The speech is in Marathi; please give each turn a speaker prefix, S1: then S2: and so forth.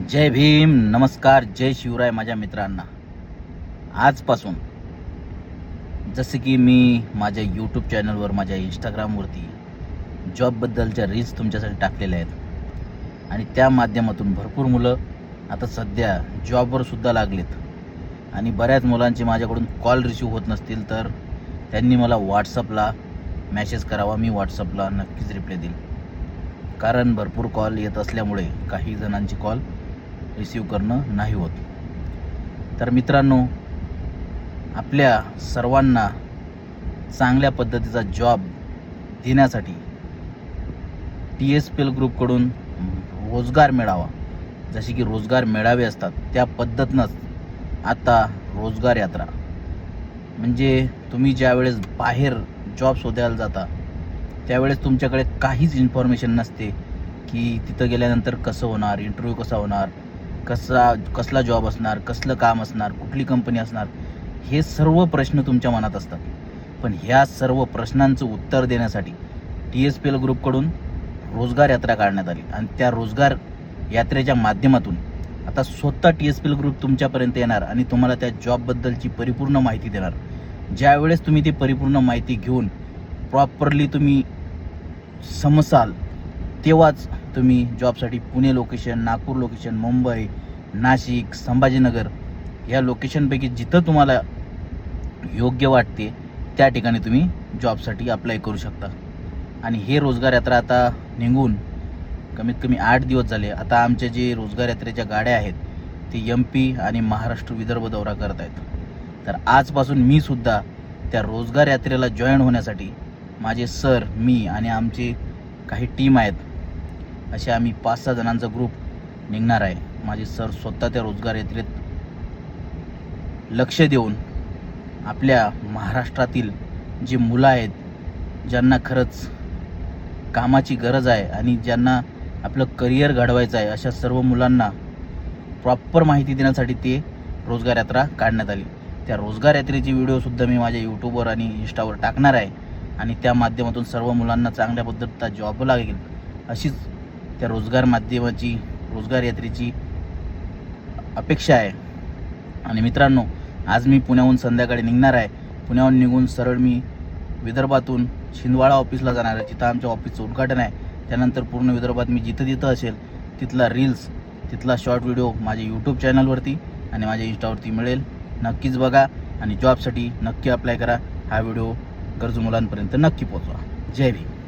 S1: जय भीम, नमस्कार, जय शिवराय माझ्या मित्रांना. आजपासून जसे की मी माझ्या यूट्यूब चॅनलवर, माझ्या इंस्टाग्रामवरती जॉबबद्दलच्या रील्स तुमच्यासाठी टाकलेल्या आहेत आणि त्या माध्यमातून भरपूर मुलं आता सध्या जॉबवर सुद्धा लागलेत आणि बऱ्याच मुलांचे माझ्याकडून कॉल रिसीव होत नसतील तर त्यांनी मला व्हॉट्सअपला मेसेज करावा. मी व्हॉट्सअपला नक्कीच रिप्लाय देईल, कारण भरपूर कॉल येत असल्यामुळे काही जणांची कॉल रिसीव करणं नाही होत. तर मित्रांनो, आपल्या सर्वांना चांगल्या पद्धतीचा जॉब देण्यासाठी TSPL ग्रुपकडून रोजगार मेळावा, जसे की रोजगार मेळावे असतात त्या पद्धतीनंच आता रोजगार यात्रा, म्हणजे तुम्ही ज्यावेळेस बाहेर जॉब शोधायला जाता त्यावेळेस तुमच्याकडे काहीच इन्फॉर्मेशन नसते की तिथं गेल्यानंतर कसं होणार, इंटरव्ह्यू कसा होणार, कसला जॉब असणार, कसलं काम असणार, कुठली कंपनी असणार, हे सर्व प्रश्न तुमच्या मनात असतात. पण ह्या सर्व प्रश्नांचं उत्तर देण्यासाठी TSPL ग्रुपकडून रोजगार यात्रा काढण्यात आली आणि त्या रोजगार यात्रेच्या माध्यमातून आता स्वतः TSPL ग्रुप तुमच्यापर्यंत येणार आणि तुम्हाला त्या जॉबबद्दलची परिपूर्ण माहिती देणार. ज्यावेळेस तुम्ही ती परिपूर्ण माहिती घेऊन प्रॉपरली तुम्ही समजाल तेव्हाच तुम्ही जॉबसाठी पुणे लोकेशन, नागपूर लोकेशन, मुंबई, नाशिक, संभाजीनगर या लोकेशनपैकी जिथं तुम्हाला योग्य वाटते त्या ठिकाणी तुम्ही जॉबसाठी अप्लाय करू शकता. आणि हे रोजगार यात्रा आता निघून कमीत कमी 8 दिवस झाले. आता आमच्या जे रोजगार यात्रेच्या गाड्या आहेत ते MP आणि महाराष्ट्र, विदर्भ दौरा करत आहेत. तर आजपासून मी सुद्धा त्या रोजगार यात्रेला जॉईन होण्यासाठी माझे सर, मी आणि आमचे काही टीम आहेत, असे आम्ही 5-6 जणांचा ग्रुप निघणार आहे. माझे सर स्वतः त्या रोजगार यात्रेत लक्ष देऊन आपल्या महाराष्ट्रातील जे मुलं आहेत, ज्यांना खरंच कामाची गरज आहे आणि ज्यांना आपलं करिअर घडवायचं आहे, अशा सर्व मुलांना प्रॉपर माहिती देण्यासाठी ते रोजगार यात्रा काढण्यात आली. त्या रोजगार यात्रेची व्हिडिओसुद्धा मी माझ्या यूट्यूबवर आणि इंस्टावर टाकणार आहे आणि त्या माध्यमातून सर्व मुलांना चांगल्या पद्धतीचा जॉब लागेल अशीच त्या रोजगार यात्रेची अपेक्षा आहे. आणि मित्रांनो, आज मी पुण्याहून संध्याकाळी निघणार आहे. पुण्याहून निघून सरळ मी विदर्भातून छिंदवाडा ऑफिसला जाणार आहे, जिथं आमच्या ऑफिसचं उद्घाटन आहे. त्यानंतर पूर्ण विदर्भात मी जिथं असेल तिथला रील्स, तिथला शॉर्ट व्हिडिओ माझ्या यूट्यूब चॅनलवरती आणि माझ्या इंस्टावरती मिळेल. नक्कीच बघा आणि जॉबसाठी नक्की अप्लाय करा. हा व्हिडिओ गरजू मुलांपर्यंत नक्की पोहोचवा. जय भीम.